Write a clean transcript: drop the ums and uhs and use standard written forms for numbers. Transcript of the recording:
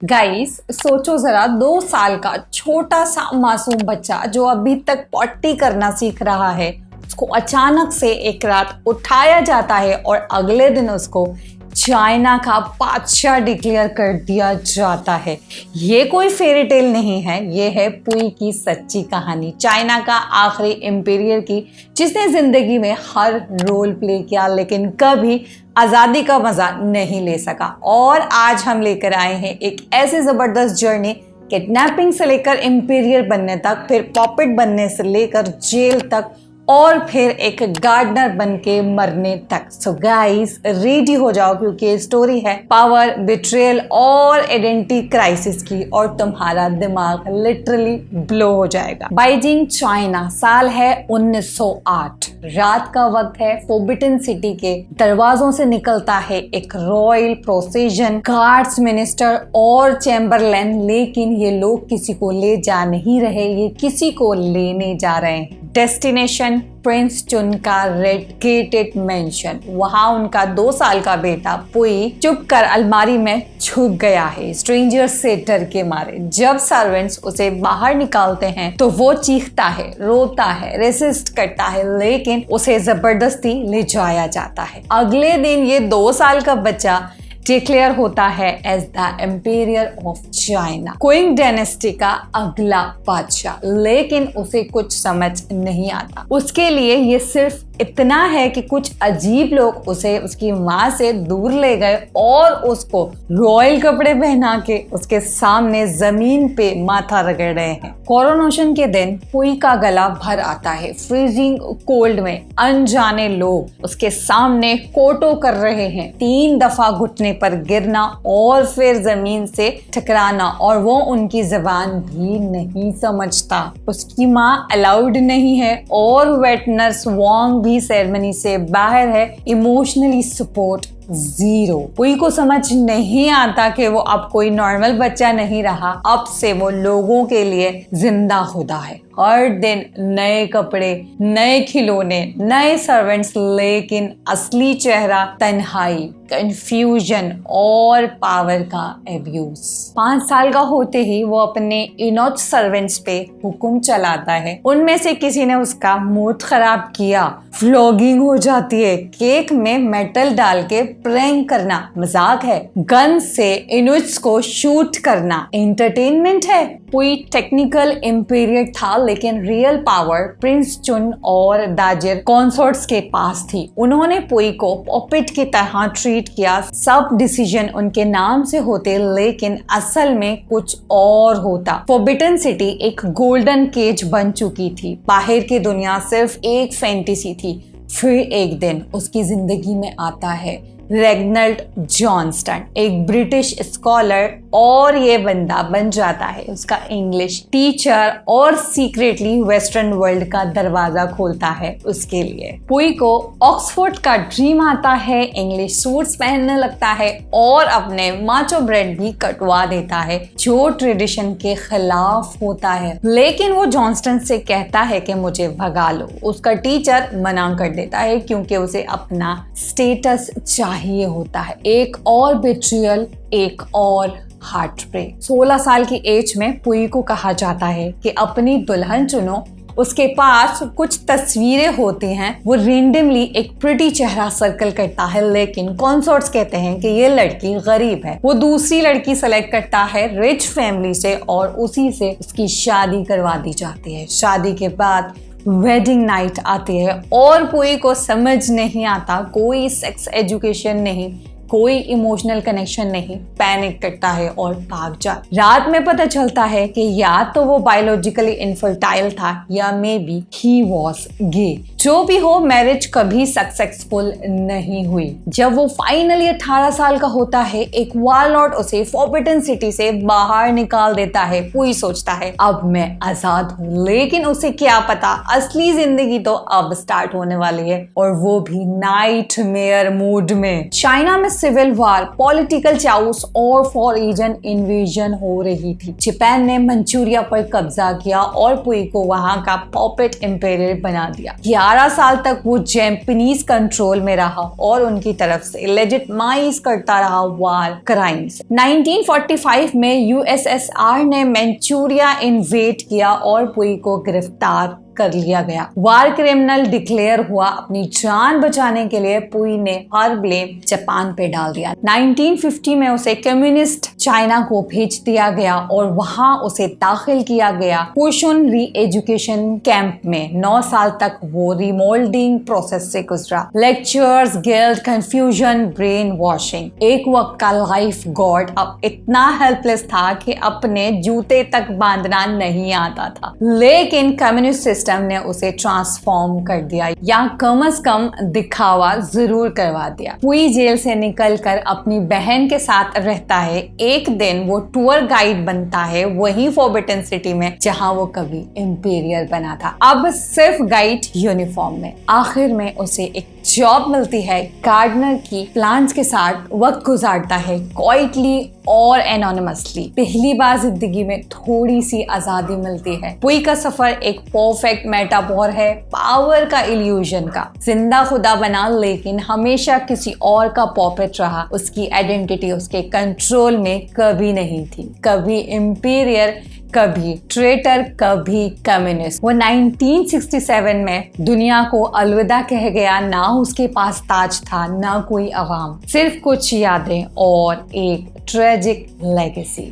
Guys सोचो जरा 2 साल का छोटा सा मासूम बच्चा जो अभी तक पॉटी करना सीख रहा है, उसको अचानक से एक रात उठाया जाता है और अगले दिन उसको चाइना का बादशाह डिक्लेयर कर दिया जाता है। ये कोई फेरी टेल नहीं है, ये है पुई की सच्ची कहानी। चाइना का आखिरी एम्पायर की जिसने जिंदगी में हर रोल प्ले किया लेकिन कभी आज़ादी का मजा नहीं ले सका। और आज हम लेकर आए हैं एक ऐसी जबरदस्त जर्नी, किडनैपिंग से लेकर एम्पायर बनने तक, फिर पॉपेट बनने से लेकर जेल तक, और फिर एक गार्डनर बन के मरने तक। सो गाइस रेडी हो जाओ क्योंकि स्टोरी है पावर, बिट्रेयल और आइडेंटिटी क्राइसिस की और तुम्हारा दिमाग लिटरली ब्लो हो जाएगा। बीजिंग चाइना, साल है 1908। रात का वक्त है। फोर्बिडन सिटी के दरवाजों से निकलता है एक रॉयल प्रोसेशन, गार्ड्स, मिनिस्टर और चैम्बरलेन, लेकिन ये लोग किसी को ले जा नहीं रहे, ये किसी को लेने जा रहे हैं। डेस्टिनेशन प्रिंस चुन का रेड गेटेड मेंशन। वहां उनका 2 साल का बेटा पुई चुप कर अलमारी में छुप गया है, स्ट्रेंजर से डर के मारे। जब सर्वेंट्स उसे बाहर निकालते हैं तो वो चीखता है, रोता है, रेसिस्ट करता है, लेकिन उसे जबरदस्ती ले जाया जाता है। अगले दिन ये 2 साल का बच्चा डिक्लेयर होता है as the emperor of China, Qing dynasty का अगला बादशाह। लेकिन उसे कुछ समझ नहीं आता। उसके लिए ये सिर्फ इतना है कि कुछ अजीब लोग उसे उसकी माँ से दूर ले गए और उसको रॉयल कपड़े पहना के उसके सामने जमीन पे माथा रगड़ रहे हैं। कोरोनेशन के दिन पुई का गला भर आता है। फ्रीजिंग कोल्ड में अनजाने लोग उसके सामने कोटो कर रहे हैं। 3 दफा घुटने पर गिरना और फिर जमीन से टकराना, और वो उनकी जबान भी नहीं समझता। उसकी माँ अलाउड नहीं है और वेट नर्स वॉन्ग भी सेरेमनी से बाहर है। Emotionally support zero. पुई को समझ नहीं आता कि वो अब कोई नॉर्मल बच्चा नहीं रहा, अब से वो लोगों के लिए जिंदा खुदा है। हर दिन नए कपड़े, नए खिलौने, नए सर्वेंट्स, लेकिन असली चेहरा तन्हाई, कंफ्यूजन और पावर का एब्यूज। 5 साल का होते ही वो अपने इनोच सर्वेंट्स पे हुक्म चलाता है। उनमें से किसी ने उसका मूड खराब किया, फ्लॉगिंग हो जाती है। केक में मेटल डाल के प्रैंक करना मजाक है, गन से इनुइट्स को शूट करना एंटरटेनमेंट है। पुई टेक्निकल एम्पायर था लेकिन रियल पावर प्रिंस चुन और दाजिर कॉन्सोर्ट्स के पास थी। उन्होंने पुई को पॉपेट की तरह ट्रीट किया। सब डिसीजन उनके नाम से होते लेकिन असल में कुछ और होता। फोर्बिडन सिटी एक गोल्डन केज बन चुकी थी। बाहर की दुनिया सिर्फ एक फैंटेसी थी। फिर एक दिन उसकी जिंदगी में आता है रेगनल्ड जॉनस्टन, एक ब्रिटिश स्कॉलर, और ये बंदा बन जाता है उसका इंग्लिश टीचर और सीक्रेटली वेस्टर्न वर्ल्ड का दरवाजा खोलता है उसके लिए। पुई को ऑक्सफोर्ड का ड्रीम आता है, इंग्लिश सूट्स पहनने लगता है और अपने माचो ब्रेड भी कटवा देता है जो ट्रेडिशन के खिलाफ होता है। लेकिन वो जॉनस्टन से कहता है कि मुझे भगा लो। उसका टीचर मना कर देता है क्योंकि उसे अपना स्टेटस चाहिए होता है। एक और बेट्रियल, एक और हार्ट ब्रेक। 16 साल की एज में पुई को कहा जाता है कि अपनी दुल्हन चुनो। उसके पास कुछ तस्वीरें होती हैं। वो रेंडमली एक प्रिटी चेहरा सर्कल करता है, लेकिन कॉन्सोर्ट्स कहते हैं कि ये लड़की गरीब है। वो दूसरी लड़की सेलेक्ट करता है रिच फैमिली से और उसी से उसकी शादी करवा दी जाती है। शादी के बाद वेडिंग नाइट आती है और पुई को समझ नहीं आता, कोई सेक्स एजुकेशन नहीं, कोई इमोशनल कनेक्शन नहीं। पैनिक करता है और भाग जाता। रात में पता चलता है कि या तो वो बायोलॉजिकली इनफर्टाइल था या मे बी ही वॉज गे। जो भी हो, मैरिज कभी सक्सेसफुल नहीं हुई। जब वो फाइनली 18 साल का होता है, एक वारलॉर्ड उसे फोर्बिडन सिटी से बाहर निकाल देता है। पुई सोचता है अब मैं आजाद हूँ, लेकिन उसे क्या पता असली जिंदगी तो अब स्टार्ट होने वाली है, और वो भी नाइटमेयर मूड में। चाइना में सिविल वार, पॉलिटिकल चाउस और फॉरेन इन्वेजन हो रही थी। जापान ने मंचूरिया पर कब्जा किया और पुई को वहां का पॉपेट एम्पायर बना दिया। क्या 11 साल तक वो जैपनीज कंट्रोल में रहा और उनकी तरफ से लेजिटिमाइज करता रहा वार क्राइम्स। 1945 में यूएसएसआर ने मंचूरिया इन्वेड किया और पुई को गिरफ्तार कर लिया गया। वार क्रिमिनल डिक्लेयर हुआ। अपनी जान बचाने के लिए पुई ने हर ब्लेम जापान पे डाल दिया। 1950 में उसे कम्युनिस्ट चाइना को भेज दिया गया और वहां उसे दाखिल किया गया पुशुन री एजुकेशन कैंप में। 9 साल तक वो रिमोल्डिंग प्रोसेस से गुजरा। Lectures, guilt, confusion, brain washing. एक वक्त का लाइफ गॉड अब इतना हेल्पलेस था कि अपने जूते तक बांधना नहीं आता था, लेकिन कम्युनिस्ट सिस्टम ने उसे ट्रांसफॉर्म कर दिया या कम से कम दिखावा जरूर करवा दिया। पुई जेल से निकलकर अपनी बहन के साथ रहता है। एक दिन वो टूर गाइड बनता है वही फॉरबिडन सिटी में जहां वो कभी इंपीरियल बना था, अब सिर्फ गाइड यूनिफॉर्म में। आखिर में उसे एक जॉब मिलती है गार्डनर की। प्लांट्स के साथ वक्त गुजारता है क्वाइटली और एनोनिमसली। पहली बार जिंदगी में थोड़ी सी आजादी मिलती है। पुई का सफर एक परफेक्ट मेटाफोर है पावर का, इल्यूजन का। जिंदा खुदा बना लेकिन हमेशा किसी और का पॉपेट रहा। उसकी आइडेंटिटी उसके कंट्रोल में कभी नहीं थी। कभी इंपीरियर, कभी ट्रेटर, कभी कम्युनिस्ट। वो 1967 में दुनिया को अलविदा कह गया। ना उसके पास ताज था, ना कोई अवाम, सिर्फ कुछ यादें और एक ट्रेजिक लेगेसी।